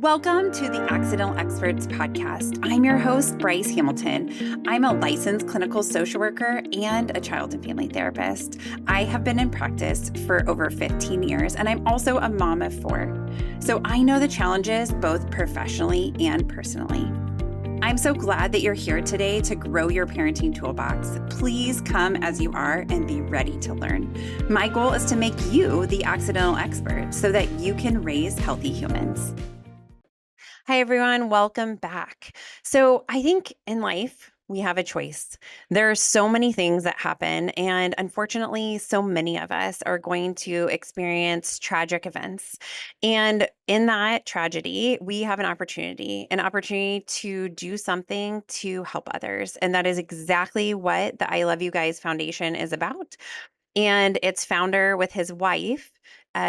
Welcome to the Accidental Experts podcast. I'm your host, Bryce Hamilton. I'm a licensed clinical social worker and a child and family therapist. I have been in practice for over 15 years, and I'm also a mom of 4. So I know the challenges both professionally and personally. I'm so glad that you're here today to grow your parenting toolbox. Please come as you are and be ready to learn. My goal is to make you the accidental expert so that you can raise healthy humans. Hi, everyone. Welcome back. So I think in life, we have a choice. There are so many things that happen, and unfortunately, so many of us are going to experience tragic events. And in that tragedy, we have an opportunity to do something to help others. And that is exactly what the I Love You Guys Foundation is about. And its founder, with his wife,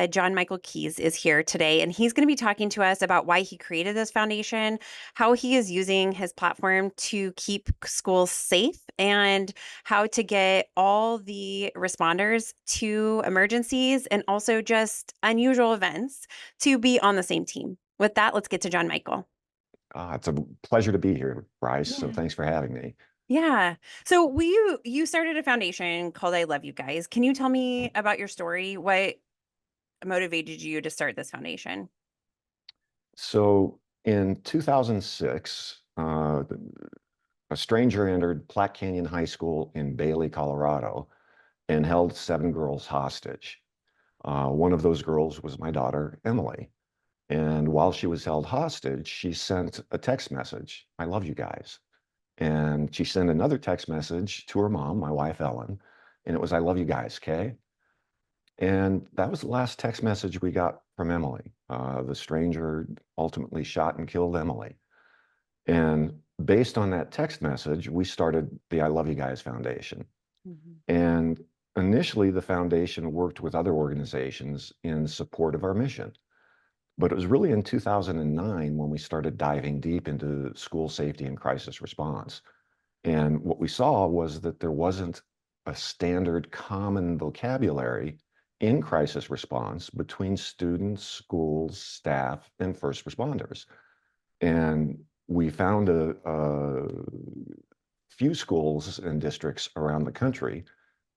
John Michael Keyes, is here today. And he's going to be talking to us about why he created this foundation, how he is using his platform to keep schools safe, and how to get all the responders to emergencies and also just unusual events to be on the same team. With that, let's get to John Michael. It's a pleasure to be here, Bryce. So Yeah. thanks for having me. Yeah. So you started a foundation called I Love You Guys. Can you tell me about your story? What motivated you to start this foundation? So in 2006, a stranger entered Platte Canyon High School in Bailey, Colorado, and held 7 girls hostage. One of those girls was my daughter, Emily. And while she was held hostage, she sent a text message, "I love you guys." And she sent another text message to her mom, my wife, Ellen, and it was, "I love you guys, Kay." And that was the last text message we got from Emily. The stranger ultimately shot and killed Emily. And based on that text message, we started the I Love You Guys Foundation. Mhm. And initially, the foundation worked with other organizations in support of our mission. But it was really in 2009 when we started diving deep into school safety and crisis response. And what we saw was that there wasn't a standard common vocabulary in crisis response between students, schools, staff, and first responders. And we found a few schools and districts around the country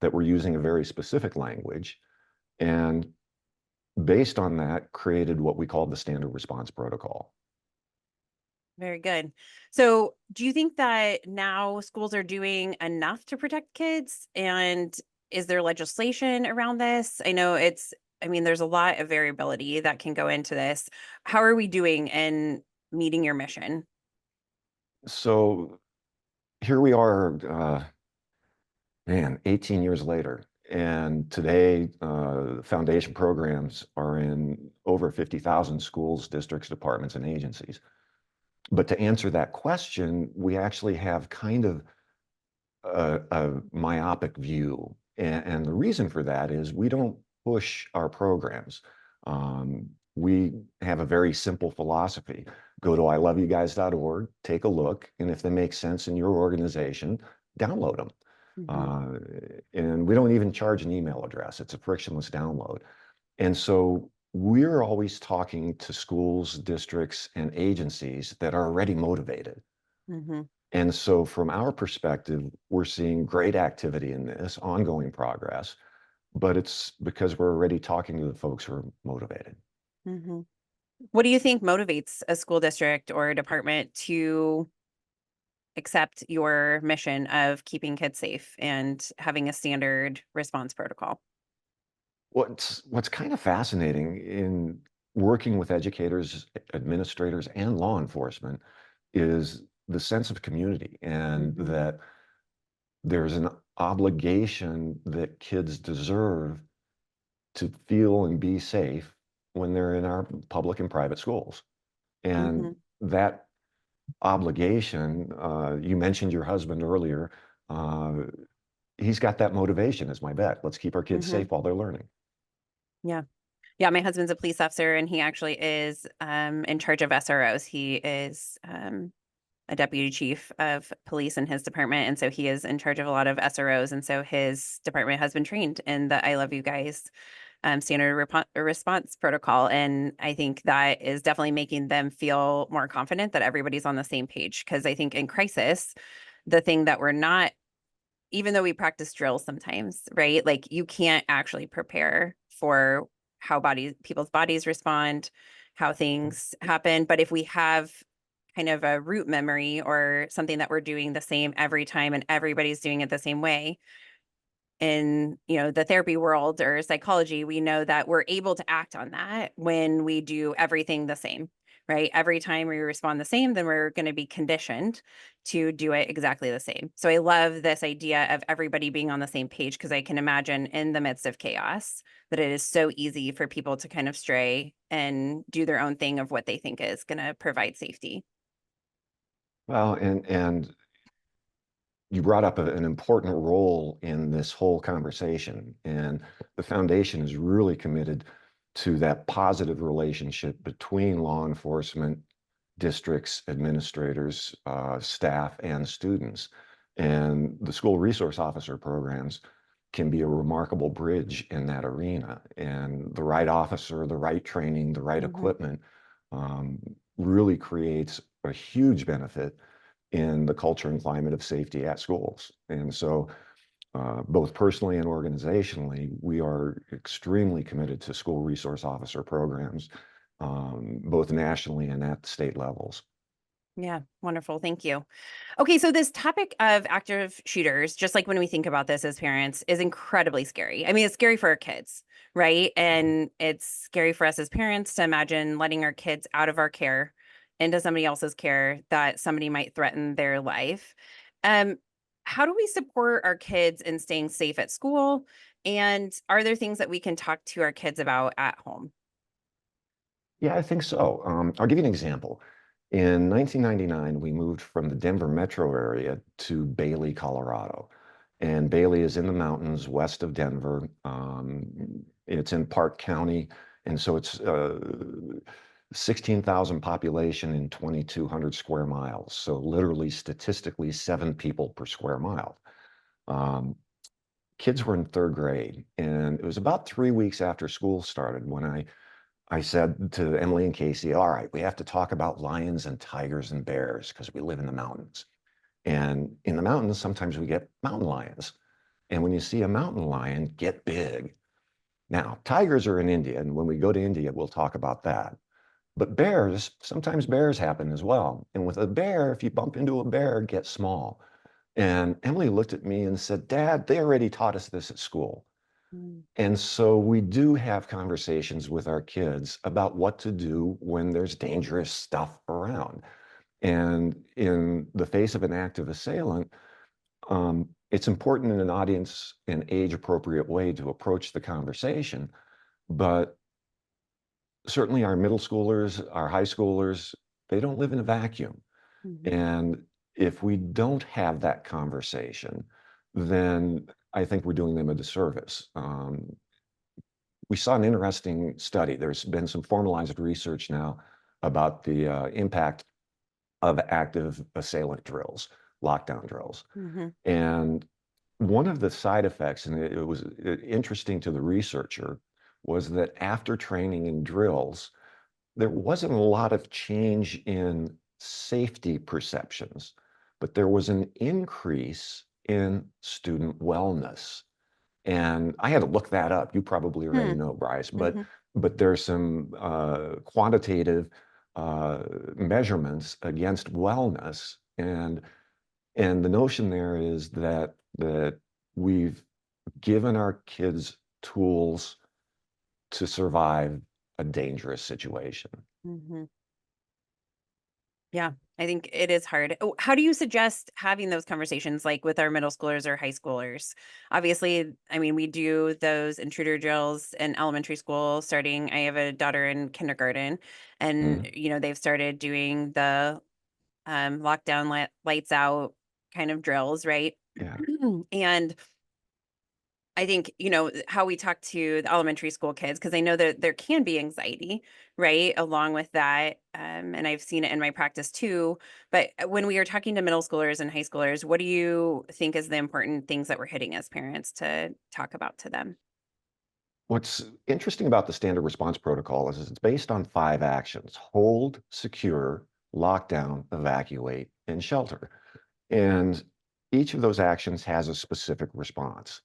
that were using a very specific language. And based on that, created what we called the standard response protocol. Very good. So, do you think that now schools are doing enough to protect kids? And is there legislation around this? I mean, there's a lot of variability that can go into this. How are we doing in meeting your mission? So here we are, man, 18 years later. And today, foundation programs are in over 50,000 schools, districts, departments, and agencies. But to answer that question, we actually have kind of a myopic view. And the reason for that is we don't push our programs. We have a very simple philosophy. Go to iloveyouguys.org, take a look, and if they make sense in your organization, download them. Mhm. Uh, and we don't even charge an email address. It's a frictionless download. And so we're always talking to schools, districts, and agencies that are already motivated. Mhm. And so from our perspective, we're seeing great activity in this, ongoing progress, but it's because we're already talking to the folks who are motivated. Mhm. What do you think motivates a school district or a department to accept your mission of keeping kids safe and having a standard response protocol? What's kind of fascinating in working with educators, administrators, and law enforcement is the sense of community and Mhm. that there's an obligation that kids deserve to feel and be safe when they're in our public and private schools. And Mhm. that obligation, you mentioned your husband earlier, uh, he's got that motivation as my vet. Let's keep our kids Mhm. safe while they're learning. Yeah. Yeah, my husband's a police officer, and he actually is, in charge of SROs. He is, a deputy chief of police in his department, and so he is in charge of a lot of SROs, and so his department has been trained in the I Love You Guys standard response protocol. And I think that is definitely making them feel more confident that everybody's on the same page. Because I think in crisis, the thing that we're not, even though we practice drills sometimes, right? Like you can't actually prepare for how people's bodies respond, how things happen. But if we have kind of a root memory or something that we're doing the same every time and everybody's doing it the same way, in the therapy world or psychology, we know that we're able to act on that when we do everything the same, right? Every time we respond the same, then we're going to be conditioned to do it exactly the same. So I love this idea of everybody being on the same page, because I can imagine in the midst of chaos that it is so easy for people to kind of stray and do their own thing of what they think is going to provide safety. Well, and you brought up an important role in this whole conversation, and the foundation is really committed to that positive relationship between law enforcement, districts, administrators, staff, and students. And the school resource officer programs can be a remarkable bridge in that arena. And the right officer, the right training, the right Mhm. equipment um, really creates a huge benefit in the culture and climate of safety at schools. And so, both personally and organizationally, we are extremely committed to school resource officer programs, both nationally and at state levels. Yeah, wonderful. Thank you. Okay, so this topic of active shooters, just like when we think about this as parents, is incredibly scary. I mean, it's scary for our kids, right? And it's scary for us as parents to imagine letting our kids out of our care into somebody else's care that somebody might threaten their life. Um, how do we support our kids in staying safe at school? And are there things that we can talk to our kids about at home? Yeah, I think so. I'll give you an example. In 1999, we moved from the Denver metro area to Bailey, Colorado. And Bailey is in the mountains west of Denver. It's in Park County. And so it's 16,000 population in 2,200 square miles. So literally, statistically, 7 people per square mile. Um, Kids were in third grade. And it was about 3 weeks after school started when I said to Emily and Casey, all right, we have to talk about lions and tigers and bears because we live in the mountains. And in the mountains, sometimes we get mountain lions. And when you see a mountain lion, get big. Now, tigers are in India. And when we go to India, we'll talk about that. But bears, sometimes bears happen as well. And with a bear, if you bump into a bear, get small. And Emily looked at me and said, Dad, they already taught us this at school. Mm. And so we do have conversations with our kids about what to do when there's dangerous stuff around. And in the face of an active assailant, it's important in an audience and age appropriate way to approach the conversation. But certainly our middle schoolers, our high schoolers, they don't live in a vacuum. Mhm. And if we don't have that conversation, then I think we're doing them a disservice. We saw an interesting study. There's been some formalized research now about the impact of active assailant drills, lockdown drills. Mhm. And one of the side effects, and it was interesting to the researcher, was that after training in drills, there wasn't a lot of change in safety perceptions, but there was an increase in student wellness. And I had to look that up. You probably already Hmm. know, Bryce, Mhm. but there's some quantitative measurements against wellness, and the notion there is that we've given our kids tools to survive a dangerous situation. Mhm. Yeah, I think it is hard. Oh, how do you suggest having those conversations like with our middle schoolers or high schoolers? Obviously, I mean, we do those intruder drills in elementary school starting. I have a daughter in kindergarten, and Mm, they've started doing the lockdown lights out kind of drills, right? yeah. And I think, how we talk to the elementary school kids, because I know that there can be anxiety, right, along with that. And I've seen it in my practice too. But when we are talking to middle schoolers and high schoolers, what do you think is the important things that we're hitting as parents to talk about to them? What's interesting about the standard response protocol is it's based on 5 actions: hold, secure, lock down, evacuate, and shelter. And each of those actions has a specific response.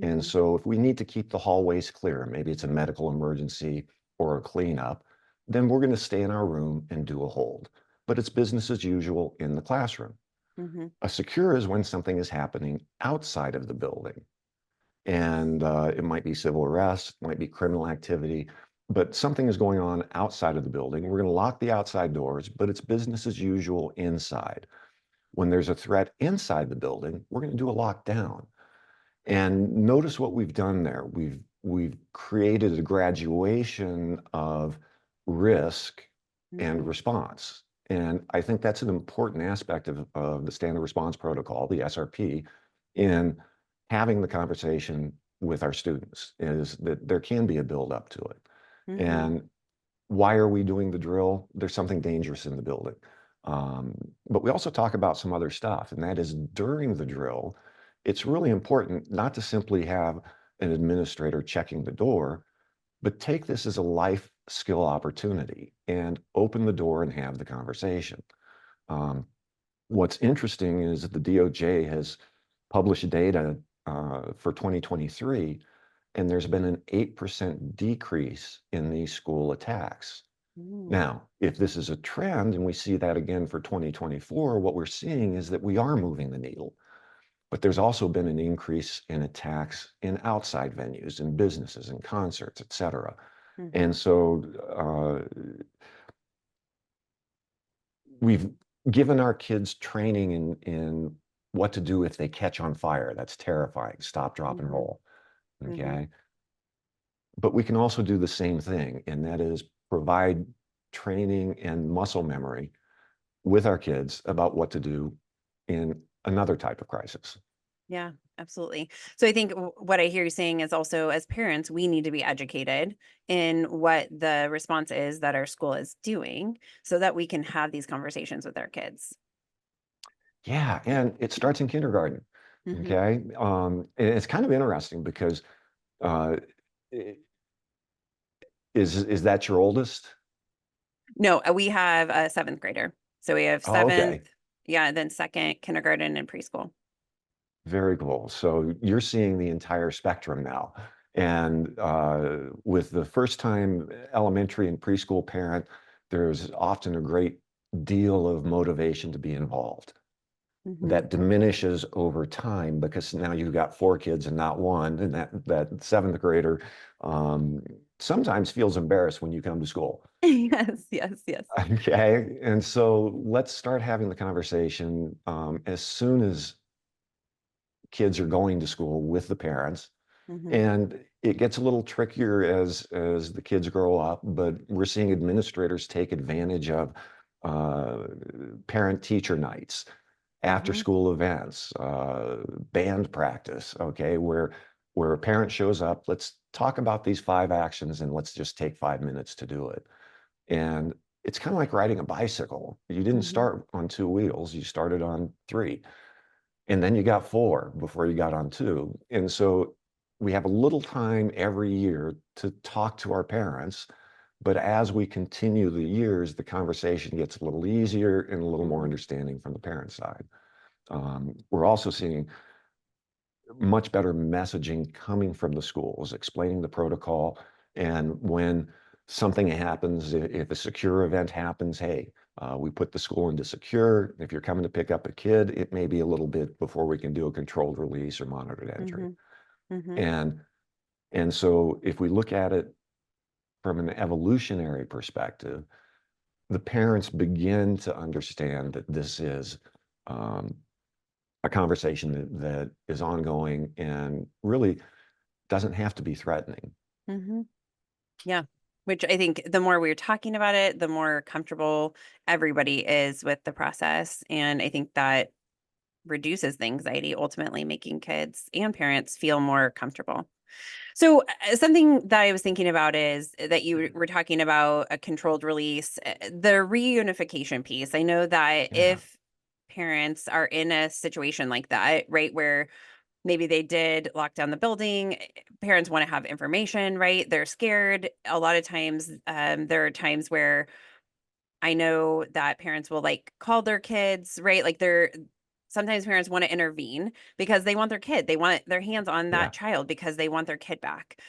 And Hmm. so if we need to keep the hallways clear, maybe it's a medical emergency or a cleanup, then we're going to stay in our room and do a hold. But it's business as usual in the classroom. Hmm. A secure is when something is happening outside of the building. And it might be civil arrest, might be criminal activity, but something is going on outside of the building. We're going to lock the outside doors, but it's business as usual inside. When there's a threat inside the building, we're going to do a lockdown. And notice what we've done there. We've created a graduation of risk and Hmm. response. And I think that's an important aspect of the standard response protocol, the SRP, in having the conversation with our students, is that there can be a build up to it. Hmm. And why are we doing the drill? There's something dangerous in the building. Um, but we also talk about some other stuff, and that is during the drill, it's really important not to simply have an administrator checking the door, but take this as a life skill opportunity and open the door and have the conversation. Um, what's interesting is that the DOJ has published data for 2023, and there's been an 8% decrease in these school attacks. Hmm. Now, if this is a trend and we see that again for 2024, what we're seeing is that we are moving the needle. But there's also been an increase in attacks in outside venues, in businesses, in concerts, et cetera. Hmm. And so we've given our kids training in what to do if they catch on fire. That's terrifying. Stop, drop, and Hmm. roll. Hmm. Okay. But we can also do the same thing, and that is provide training and muscle memory with our kids about what to do in another type of crisis. Yeah, absolutely. So I think what I hear you saying is also, as parents, we need to be educated in what the response is that our school is doing so that we can have these conversations with our kids. Yeah, and it starts in kindergarten. Hmm. Okay. And it's kind of interesting because uh, i- is that your oldest? No, we have a seventh grader. So we have Oh, seventh, okay. yeah, then second, kindergarten, and preschool. Very cool. So you're seeing the entire spectrum now. And with the first time elementary and preschool parent, there's often a great deal of motivation to be involved. Hmm. That diminishes over time because now you've got 4 kids and not one, and that seventh grader um, sometimes feels embarrassed when you come to school. Yes, yes, yes. Okay, and so let's start having the conversation as soon as kids are going to school with the parents. Hmm. And it gets a little trickier as the kids grow up, but we're seeing administrators take advantage of uh, parent teacher nights, after Hmm. school events, band practice, okay, where a parent shows up, let's talk about these 5 actions and let's just take 5 minutes to do it. And it's kind of like riding a bicycle. You didn't Hmm. start on 2 wheels, you started on 3. And then you got 4 before you got on 2. And so we have a little time every year to talk to our parents. But as we continue the years, the conversation gets a little easier and a little more Hmm. understanding from the parent side. We're also seeing much better messaging coming from the schools, explaining the protocol. And when something happens, if a secure event happens, hey, we put the school into secure. If you're coming to pick up a kid, it may be a little bit before we can do a controlled release or monitored entry. Hmm. Hmm. And and so if we look at it from an evolutionary perspective, the parents begin to understand that this is um, a conversation that is ongoing and really doesn't have to be threatening. Hmm. Yeah. Which I think the more we're talking about it, the more comfortable everybody is with the process. And I think that reduces the anxiety, ultimately making kids and parents feel more comfortable. So, something that I was thinking about is that you were talking about a controlled release, the reunification piece. I know that Yeah. if parents are in a situation like that, right, where maybe they did lock down the building. Parents want to have information, right? They're scared. A lot of times, there are times where I know that parents will like call their kids, right? Like they're sometimes parents want to intervene because they want their kid. They want their hands on that Yeah. child because they want their kid back.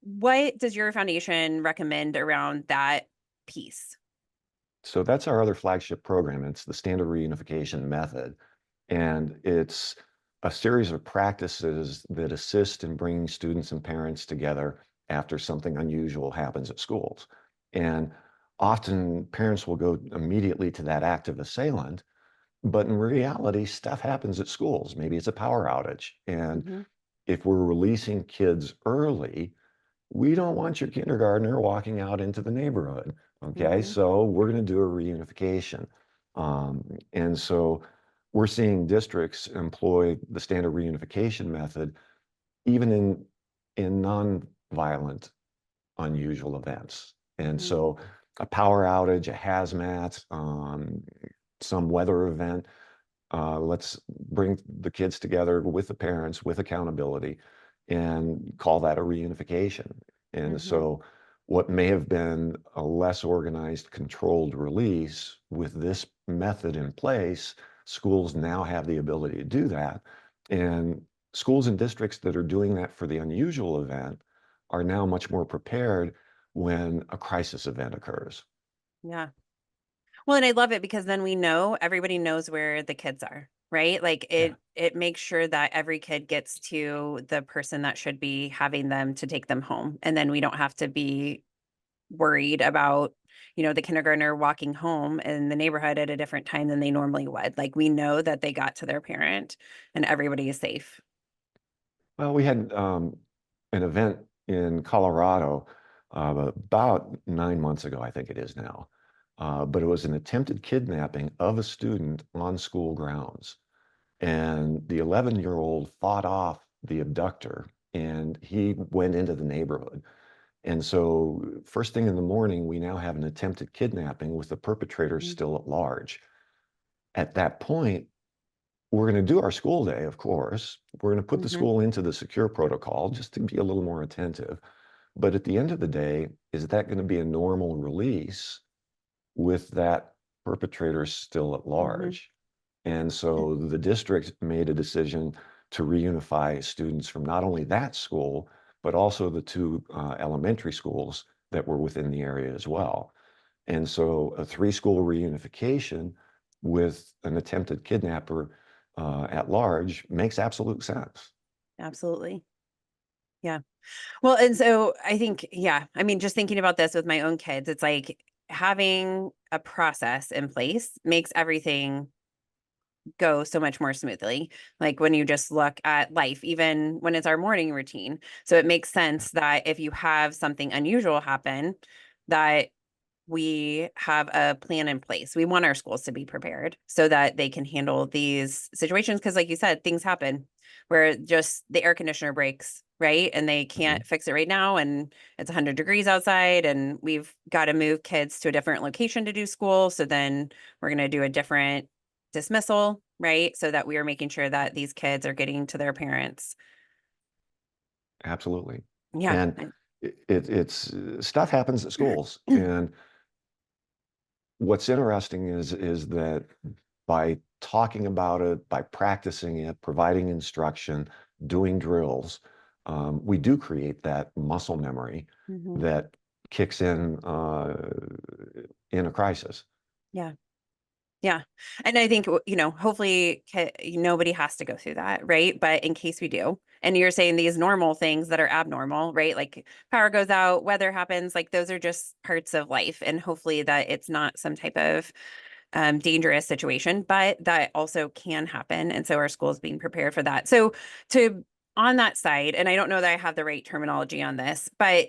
What does your foundation recommend around that piece? So that's our other flagship program. It's the standard reunification method. And it's a series of practices that assist in bringing students and parents together after something unusual happens at schools. And often parents will go immediately to that active assailant, but in reality, stuff happens at schools. Maybe it's a power outage. And Mm-hmm. if we're releasing kids early, we don't want your kindergartner walking out into the neighborhood. Okay, Mm-hmm. so we're going to do a reunification. And so we're seeing districts employ the standard reunification method even in non-violent, unusual events. And Mm-hmm. so a power outage, a hazmat, some weather event, let's bring the kids together with the parents, with accountability, and call that a reunification. And Mm-hmm. so, what may have been a less organized, controlled release, with this method in place, schools now have the ability to do that. And schools and districts that are doing that for the unusual event are now much more prepared when a crisis event occurs. Yeah. Well, and I love it because then we know everybody knows where the kids are, right? Like Yeah. it makes sure that every kid gets to the person that should be having them to take them home. And then we don't have to be worried about, the kindergartner walking home in the neighborhood at a different time than they normally would. Like we know that they got to their parent and everybody is safe. Well, we had an event in Colorado about 9 months ago, I think it is now. But it was an attempted kidnapping of a student on school grounds. And the 11-year-old fought off the abductor and he went into the neighborhood. And so, first thing in the morning, we now have an attempted kidnapping with the perpetrator Mhm. still at large. At that point, we're going to do our school day, of course. We're going to put the Mhm. school into the secure protocol just to be a little more attentive. But at the end of the day, is that going to be a normal release with that perpetrator still at Mhm. large? And so the district made a decision to reunify students from not only that school, but also the two elementary schools that were within the area as well. And so a three-school reunification with an attempted kidnapper at large makes absolute sense. Absolutely. Yeah. Well, and so I think, yeah, I mean, just thinking about this with my own kids, it's like having a process in place makes everything go so much more smoothly. Like when you just look at life, even when it's our morning routine. So it makes sense that if you have something unusual happen, that we have a plan in place. We want our schools to be prepared so that they can handle these situations. Cause like you said, things happen where just the air conditioner breaks, right? And they Mhm. can't fix it right now. And it's 100 degrees outside and we've got to move kids to a different location to do school. So then we're going to do a different dismissal, right? So that we are making sure that these kids are getting to their parents. Absolutely. Yeah. And it's stuff happens at schools. And what's interesting is that by talking about it, by practicing it, providing instruction, doing drills, we do create that muscle memory Mhm. that kicks in a crisis. Yeah. Yeah. And I think, hopefully nobody has to go through that, right? But in case we do, and you're saying these normal things that are abnormal, right? Like power goes out, weather happens, like those are just parts of life. And hopefully that it's not some type of dangerous situation, but that also can happen. And so our schools being prepared for that. So to on that side, and I don't know that I have the right terminology on this, but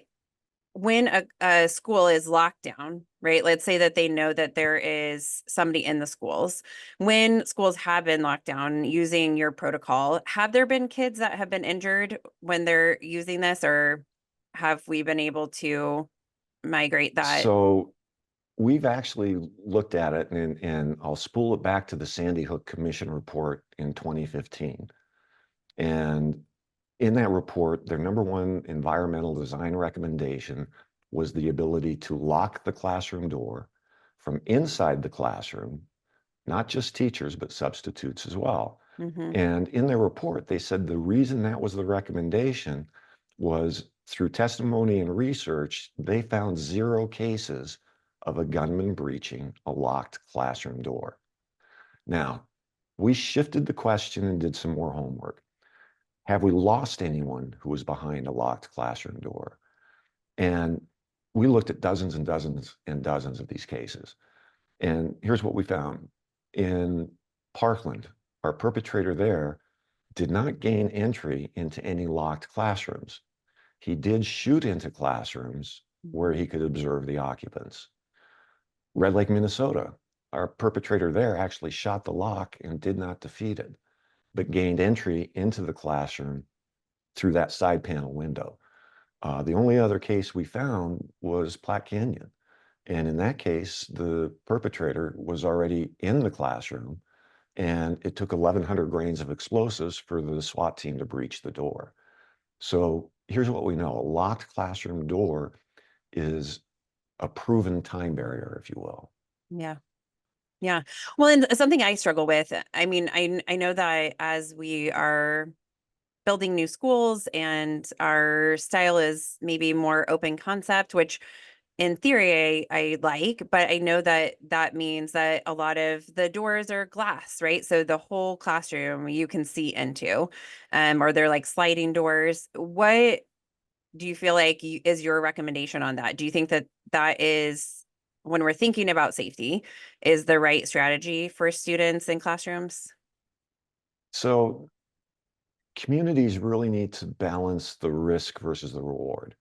when a school is locked down, right? Let's say that they know that there is somebody in the schools. When schools have been locked down using your protocol, have there been kids that have been injured when they're using this, or have we been able to migrate that? So we've actually looked at it, and I'll spool it back to the Sandy Hook Commission report in 2015. And in that report, their number one environmental design recommendation was the ability to lock the classroom door from inside the classroom, not just teachers, but substitutes as well. Mm-hmm. And in their report, they said the reason that was the recommendation was through testimony and research, they found 0 cases of a gunman breaching a locked classroom door. Now, we shifted the question and did some more homework. Have we lost anyone who was behind a locked classroom door? And we looked at dozens and dozens and dozens of these cases. And here's what we found. In Parkland, our perpetrator there did not gain entry into any locked classrooms. He did shoot into classrooms where he could observe the occupants. Red Lake, Minnesota, our perpetrator there actually shot the lock and did not defeat it, but gained entry into the classroom through that side panel window. The only other case we found was Platte Canyon. And in that case, the perpetrator was already in the classroom, and it took 1,100 grains of explosives for the SWAT team to breach the door. So here's what we know. A locked classroom door is a proven time barrier, if you will. Yeah. Yeah. Well, and something I struggle with, I mean, I know that as we are building new schools and our style is maybe more open concept, which in theory I like, but I know that that means that a lot of the doors are glass, right? So the whole classroom you can see into, or they're like sliding doors. What do you feel like is your recommendation on that? Do you think that that is, when we're thinking about safety, is the right strategy for students in classrooms? So communities really need to balance the risk versus the reward.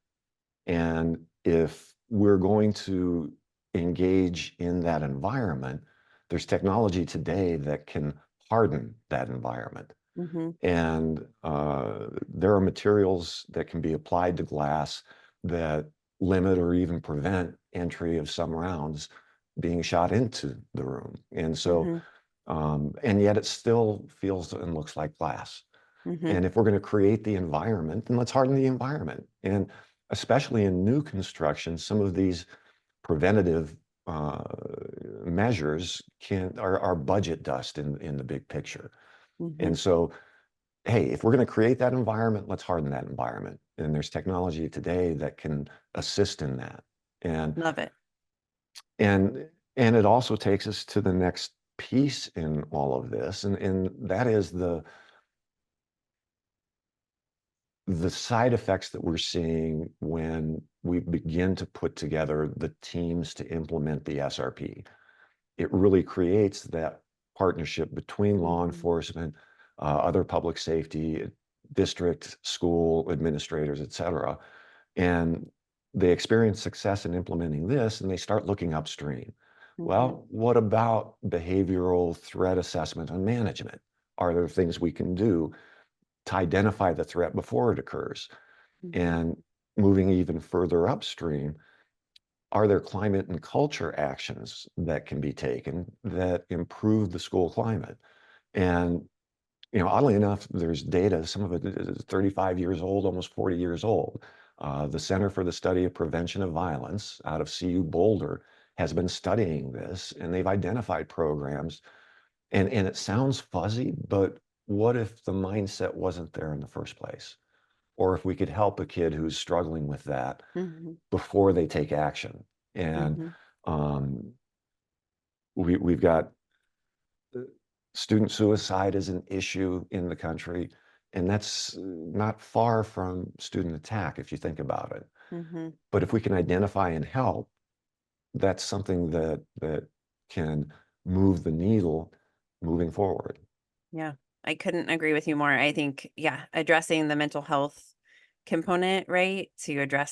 And if we're going to engage in that environment, there's technology today that can harden that environment. Mm-hmm. And there are materials that can be applied to glass that limit or even prevent entry of some rounds being shot into the room. And so, Mm-hmm. and yet it still feels and looks like glass. Mm-hmm. And if we're going to create the environment, then let's harden the environment. And especially in new construction, some of these preventative uh, measures are budget dust in the big picture. Mm-hmm. And so, hey, if we're going to create that environment, let's harden that environment. And there's technology today that can assist in that. And Love it. and and it also takes us to the next piece in all of this, and that is the side effects that we're seeing when we begin to put together the teams to implement the SRP. It really creates that partnership between law Mm-hmm. enforcement, other public safety, district, school administrators, et cetera. And they experience success in implementing this and they start looking upstream. Mm-hmm. Well, what about behavioral threat assessment and management? Are there things we can do to identify the threat before it occurs? Mm-hmm. And moving even further upstream, are there climate and culture actions that can be taken that improve the school climate? And, oddly enough, there's data, some of it is 35 years old, almost 40 years old. The Center for the Study of Prevention of Violence out of CU Boulder has been studying this, and they've identified programs. And it sounds fuzzy, but what if the mindset wasn't there in the first place? Or if we could help a kid who's struggling with that Mm-hmm. before they take action. And Mm-hmm. um, we've got student suicide is an issue in the country, and that's not far from student attack if you think about it. Mm-hmm. But if we can identify and help, that's something that can move the needle moving forward. Yeah, I couldn't agree with you more. I think, yeah, addressing the mental health component, right? To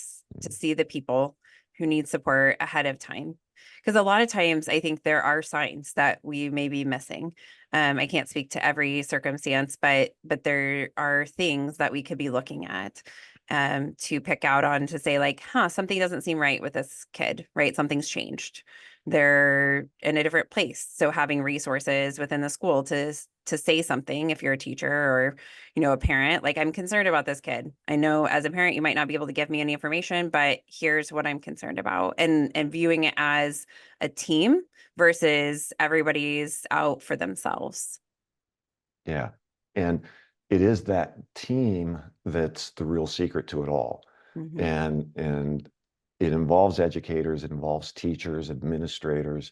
see the people who need support ahead of time. Because a lot of times I think there are signs that we may be missing. I can't speak to every circumstance, but there are things that we could be looking at to pick out on to say like, huh, something doesn't seem right with this kid, right? Something's changed. they're in a different place. So having resources within the school to say something if you're a teacher or, a parent, like, I'm concerned about this kid. I know as a parent you might not be able to give me any information, but here's what I'm concerned about, and viewing it as a team versus everybody's out for themselves. Yeah. And it is that team that's the real secret to it all. Hmm. And it involves educators, it involves teachers, administrators,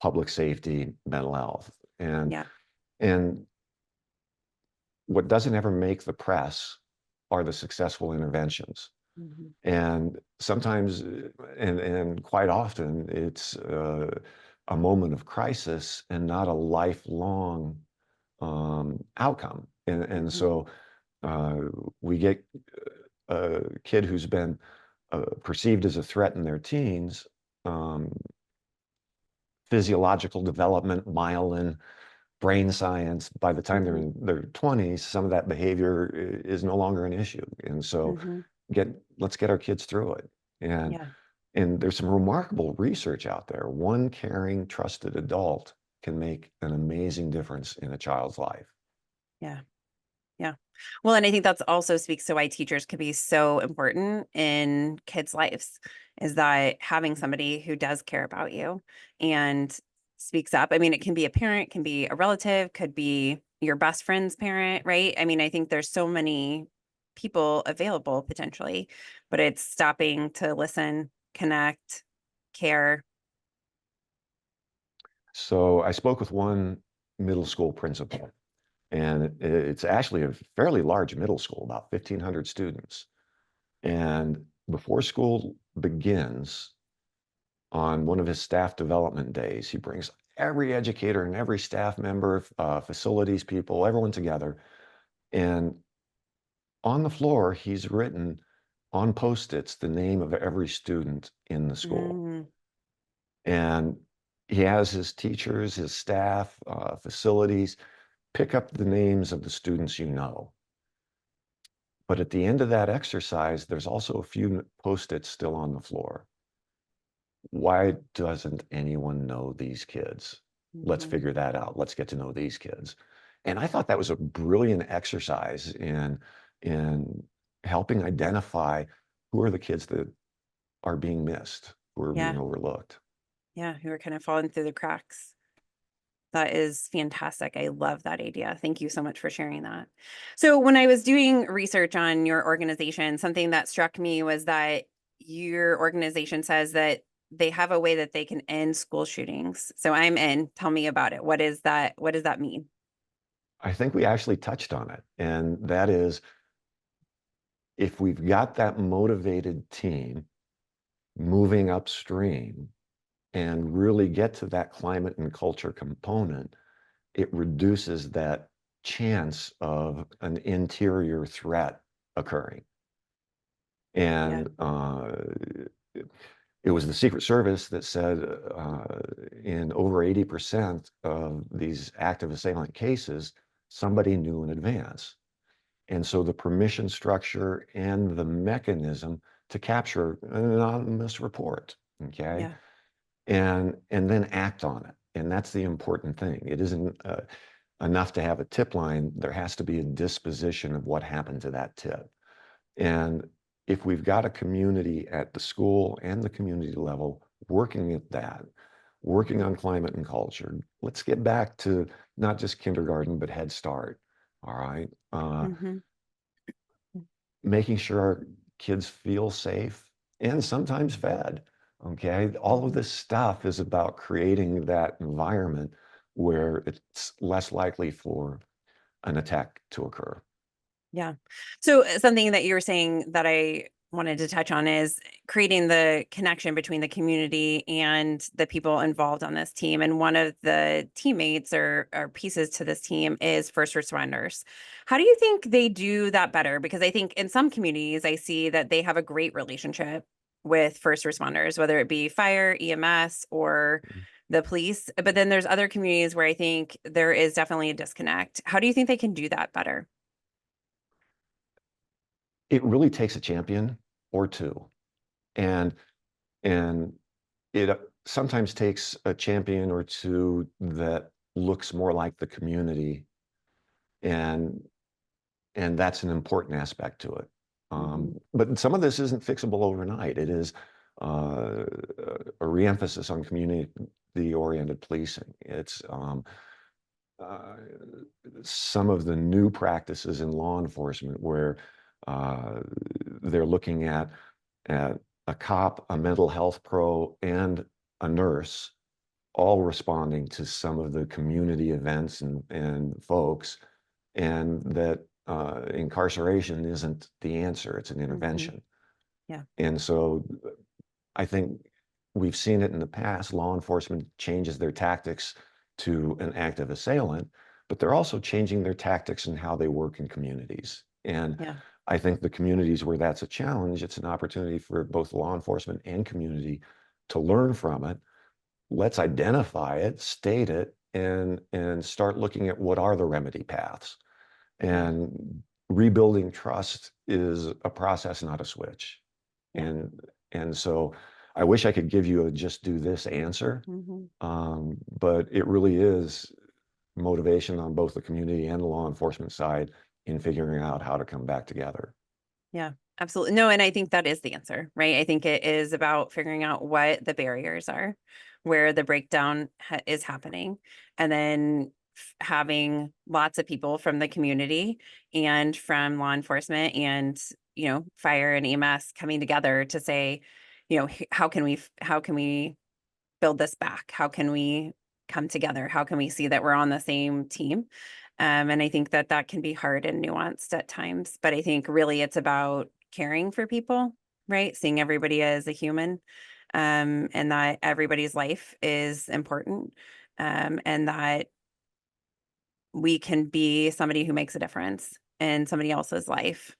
public safety, mental health. And Yeah. and what doesn't ever make the press are the successful interventions. Hmm. And sometimes, and quite often, it's a moment of crisis and not a lifelong outcome. And Hmm. so uh, we get a kid who's been perceived as a threat in their teens, um, physiological development, myelin, brain science, by the time they're Hmm. in their 20s, some of that behavior is no longer an issue. And so Hmm. let's get our kids through it. And Yeah. and there's some remarkable research out there. One caring, trusted adult can make an amazing difference in a child's life. Yeah. Yeah. Well, and I think that's also speaks to why teachers can be so important in kids' lives, is that having somebody who does care about you and speaks up. I mean, it can be a parent, can be a relative, could be your best friend's parent, right? I mean, I think there's so many people available potentially, but it's stopping to listen, connect, care. So I spoke with one middle school principal, and it's actually a fairly large middle school, about 1,500 students. And before school begins, on one of his staff development days, he brings every educator and every staff member, facilities people, everyone together. And on the floor, he's written on Post-its the name of every student in the school. Mm, And he has his teachers, his staff, facilities pick up the names of the students you know. But at the end of that exercise, there's also a few Post-its still on the floor. Why doesn't anyone know these kids? Let's mhm. figure that out. Let's get to know these kids. And I thought that was a brilliant exercise in helping identify who are the kids that are being missed, who are being Yeah. overlooked. Yeah. Who are kind of falling through the cracks. That is fantastic. I love that idea. Thank you so much for sharing that. So, when I was doing research on your organization, something that struck me was that your organization says that they have a way that they can end school shootings. So, I'm in. Tell me about it. What is that? What does that mean? I think we actually touched on it, and that is if we've got that motivated team moving upstream and really get to that climate and culture component, it reduces that chance of an interior threat occurring. Yeah. And it was the Secret Service that said in over 80% of these active assailant cases, somebody knew in advance. And so the permission structure and the mechanism to capture an anonymous report, okay, Yeah. and then act on it. And that's the important thing. It isn't enough to have a tip line. There has to be a disposition of what happened to that tip. And if we've got a community at the school and the community level working at that, working on climate and culture, let's get back to not just kindergarten, but Head Start. All right. Hmm. Making sure our kids feel safe and sometimes fed. Okay. All of Hmm. this stuff is about creating that environment where it's less likely for an attack to occur. Yeah. So something that you were saying that I wanted to touch on is creating the connection between the community and the people involved on this team. And one of the teammates or pieces to this team is first responders. How do you think they do that better? Because I think in some communities, I see that they have a great relationship with first responders, whether it be fire, EMS, or the police. But then there's other communities where I think there is definitely a disconnect. How do you think they can do that better? It really takes a champion or two. And and it sometimes takes a champion or two that looks more like the community, and that's an important aspect to it. But some of this isn't fixable overnight. It is uh, a reemphasis on community-oriented policing. It's uh, some of the new practices in law enforcement where uh, they're looking at a cop, a mental health pro, and a nurse all responding to some of the community events and folks, and that incarceration isn't the answer, it's an intervention. Yeah. And so I think we've seen it in the past. Law enforcement changes their tactics to an active assailant, but they're also changing their tactics and how they work in communities. And Yeah. I think the communities where that's a challenge, it's an opportunity for both law enforcement and community to learn from it. Let's identify it, state it, and start looking at what are the remedy paths. Yeah. And rebuilding trust is a process, not a switch. Yeah. And so I wish I could give you a just do this answer, but it really is motivation on both the community and the law enforcement side in figuring out how to come back together. Yeah, absolutely. No, and I think that is the answer, right? I think it is about figuring out what the barriers are, where the breakdown is happening, and then having lots of people from the community and from law enforcement and, fire and EMS coming together to say, how can we build this back? How can we come together? How can we see that we're on the same team? And I think that that can be hard and nuanced at times, but I think really it's about caring for people, right? Seeing everybody as a human, and that everybody's life is important, and that we can be somebody who makes a difference in somebody else's life,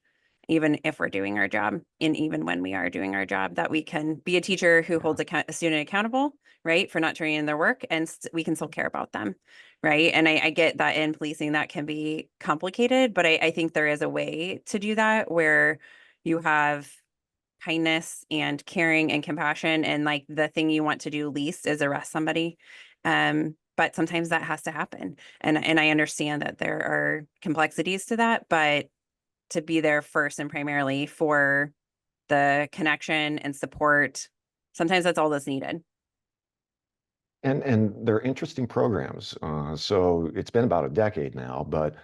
even if we're doing our job, and even when we are doing our job, that we can be a teacher who holds a student accountable, right, for not turning in their work, and we can still care about them, right? And I get that in policing that can be complicated, but I think there is a way to do that where you have kindness and caring and compassion, and like the thing you want to do least is arrest somebody. But sometimes that has to happen. And I understand that there are complexities to that, but to be there first and primarily for the connection and support, sometimes that's all that's needed. And they're interesting programs. So it's been about a decade now, but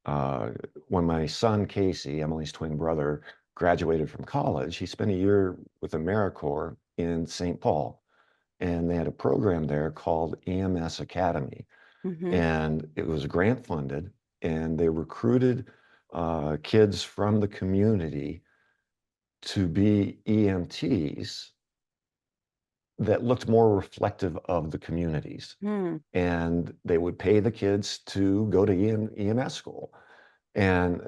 uh, when my son Casey, Emily's twin brother, graduated from college, he spent a year with AmeriCorps in St. Paul, and they had a program there called EMS Academy, and it was grant funded, and they recruited kids from the community to be EMTs that looked more reflective of the communities. And they would pay the kids to go to EMS school. And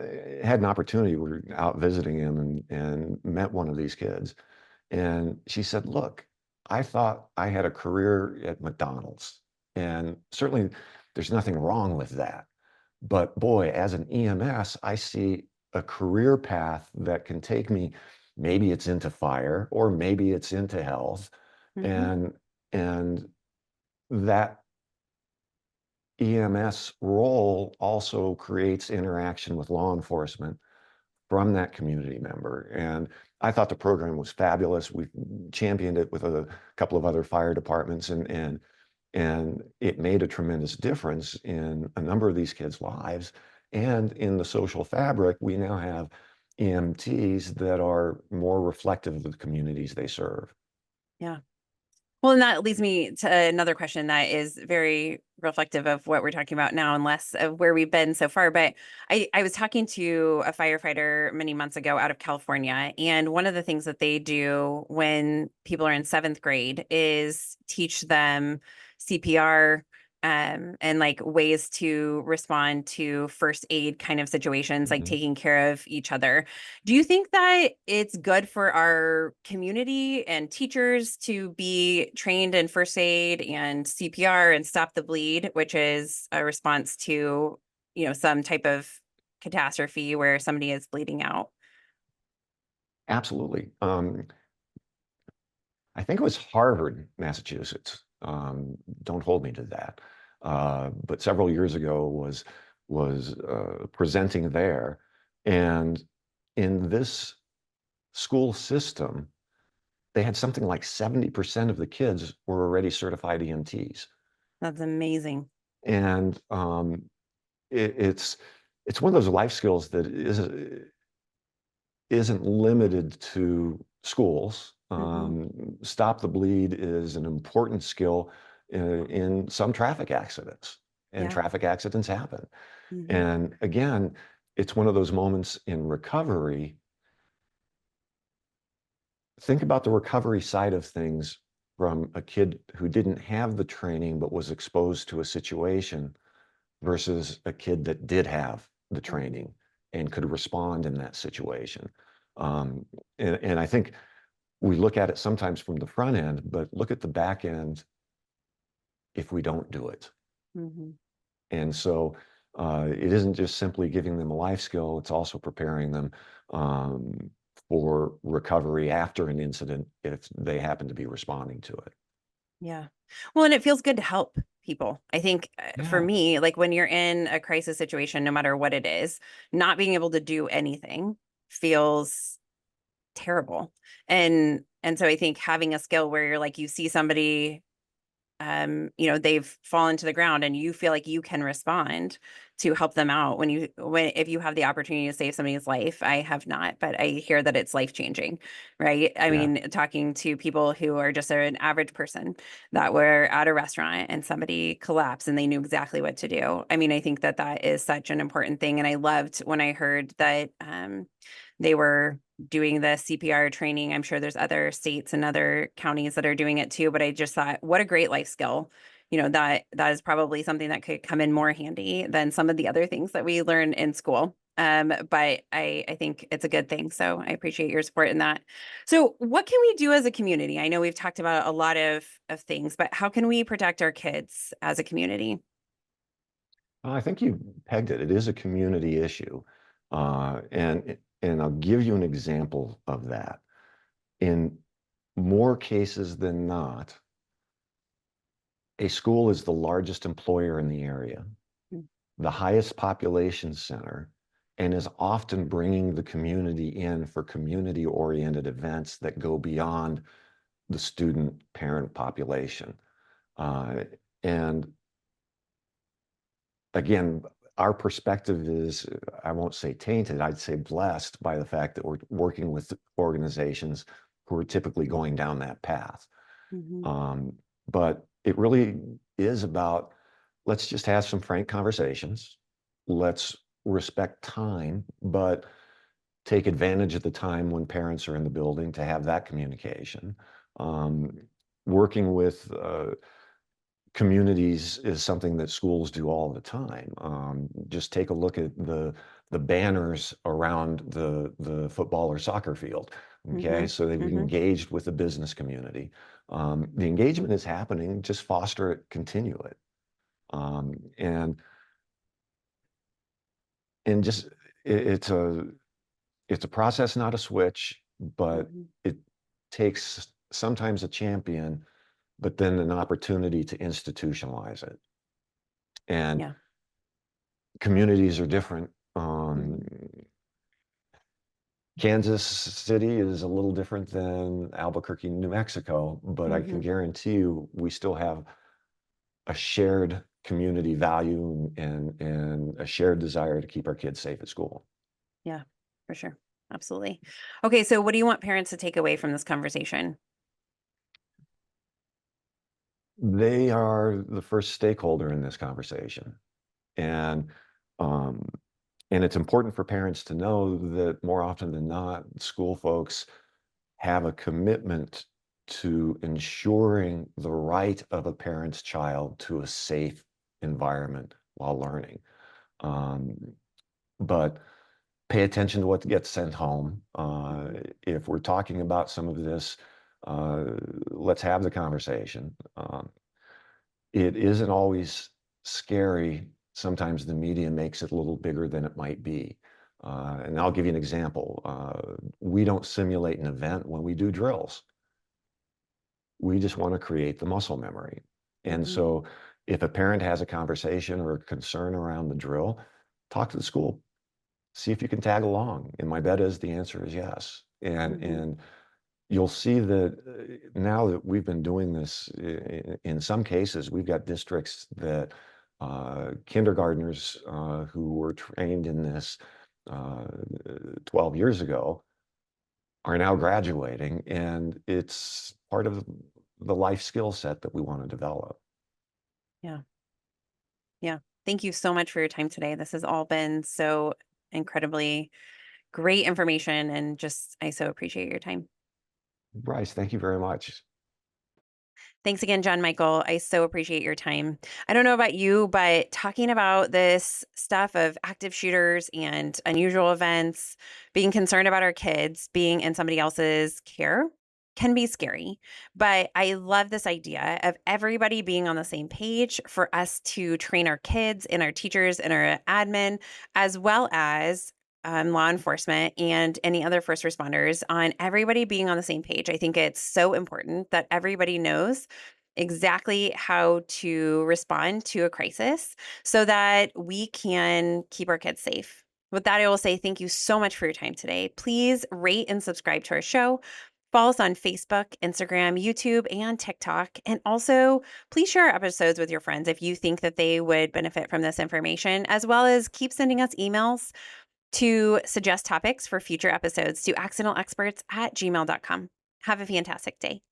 had an opportunity, we were out visiting him and met one of these kids. And she said, look, I thought I had a career at McDonald's. And certainly there's nothing wrong with that. But boy, as an EMS, I see a career path that can take me, maybe it's into fire or maybe it's into health. And and that EMS role also creates interaction with law enforcement from that community member. And I thought the program was fabulous. We championed it with a couple of other fire departments, and it made a tremendous difference in a number of these kids' lives and in the social fabric. We now have EMTs that are more reflective of the communities they serve. Yeah. Well, and that leads me to another question that is very reflective of what we're talking about now and less of where we've been so far. But I was talking to a firefighter many months ago out of California, and one of the things that they do when people are in seventh grade is teach them CPR, and like ways to respond to first aid kind of situations, like taking care of each other. Do you think that it's good for our community and teachers to be trained in first aid and CPR and stop the bleed, which is a response to, some type of catastrophe where somebody is bleeding out? Absolutely. I think it was Harvard, Massachusetts. Don't hold me to that. But several years ago was presenting there, and in this school system, they had something like 70% of the kids were already certified EMTs. That's amazing. And it's one of those life skills that isn't limited to schools. Stop the bleed is an important skill in some traffic accidents, and Yeah. traffic accidents happen. Mhm. And again, it's one of those moments in recovery. Think about the recovery side of things from a kid who didn't have the training but was exposed to a situation versus a kid that did have the training and could respond in that situation. And I think we look at it sometimes from the front end, but look at the back end if we don't do it. Mhm. And so it isn't just simply giving them a life skill, it's also preparing them for recovery after an incident if they happen to be responding to it. Yeah. Well, and it feels good to help people. I think for Yeah. me, like when you're in a crisis situation, no matter what it is, not being able to do anything feels terrible. And so I think having a skill where you're like, you see somebody, they've fallen to the ground and you feel like you can respond to help them out when if you have the opportunity to save somebody's life. I have not, but I hear that it's life changing, right? I Yeah. mean, talking to people who are just an average person that were at a restaurant and somebody collapsed and they knew exactly what to do. I mean, I think that that is such an important thing. And I loved when I heard that they were doing the CPR training. I'm sure there's other states and other counties that are doing it too, but I just thought, what a great life skill. That is probably something that could come in more handy than some of the other things that we learn in school. But I think it's a good thing. So I appreciate your support in that. So what can we do as a community? I know we've talked about a lot of things, but how can we protect our kids as a community? I think you pegged it. It is a community issue. And I'll give you an example of that. In more cases than not, a school is the largest employer in the area, Mm. the highest population center, and is often bringing the community in for community-oriented events that go beyond the student parent population. And again, our perspective is, I won't say tainted, I'd say blessed by the fact that we're working with organizations who are typically going down that path. Mhm. But it really is about, let's just have some frank conversations. Let's respect time, but take advantage of the time when parents are in the building to have that communication. Um, Working with communities is something that schools do all the time. Just take a look at the banners around the football or soccer field. Okay, Mhm. so they've Mhm. engaged with the business community. The engagement is happening. Just foster it, continue it, um, and just it's a process, not a switch, but Mhm. it takes sometimes a champion, but then an opportunity to institutionalize it. And Yeah. communities are different. Mhm. Kansas City is a little different than Albuquerque, New Mexico, but I can Mhm. guarantee you we still have a shared community value and a shared desire to keep our kids safe at school. Yeah, for sure. Absolutely. Okay, so what do you want parents to take away from this conversation? They are the first stakeholder in this conversation. And um, and it's important for parents to know that more often than not, school folks have a commitment to ensuring the right of a parent's child to a safe environment while learning. Um, but pay attention to what gets sent home. Mhm. If we're talking about some of this, uh, let's have the conversation. It isn't always scary. Sometimes the media makes it a little bigger than it might be. And I'll give you an example. We don't simulate an event when we do drills. We just want to create the muscle memory. And so if a parent has a conversation or a concern around the drill, talk to the school. See if you can tag along. And my bet is the answer is yes. And you'll see that now that we've been doing this, in some cases, we've got districts that kindergartners who were trained in this 12 years ago are now graduating, and it's part of the life skill set that we want to develop. Yeah. Yeah. Thank you so much for your time today. This has all been so incredibly great information, and just, I so appreciate your time. Bryce, thank you very much. Thanks again, John Michael. I so appreciate your time. I don't know about you, but talking about this stuff of active shooters and unusual events, being concerned about our kids being in somebody else's care can be scary. But I love this idea of everybody being on the same page for us to train our kids and our teachers and our admin, as well as law enforcement and any other first responders, on everybody being on the same page. I think it's so important that everybody knows exactly how to respond to a crisis so that we can keep our kids safe. With that, I will say thank you so much for your time today. Please rate and subscribe to our show. Follow us on Facebook, Instagram, YouTube, and TikTok. And also, please share our episodes with your friends if you think that they would benefit from this information, as well as keep sending us emails to suggest topics for future episodes to accidentalexperts@gmail.com. Have a fantastic day.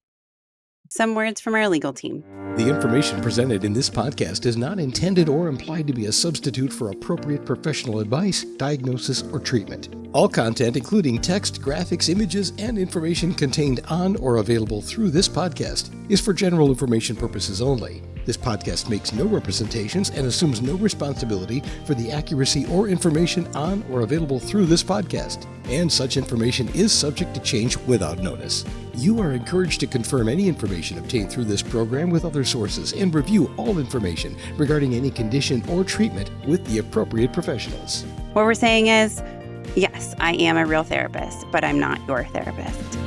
Some words from our legal team. The information presented in this podcast is not intended or implied to be a substitute for appropriate professional advice, diagnosis, or treatment. All content, including text, graphics, images, and information contained on or available through this podcast, is for general information purposes only. This podcast makes no representations and assumes no responsibility for the accuracy or information on or available through this podcast, and such information is subject to change without notice. You are encouraged to confirm any information obtained through this program with other sources and review all information regarding any condition or treatment with the appropriate professionals. What we're saying is, yes, I am a real therapist, but I'm not your therapist.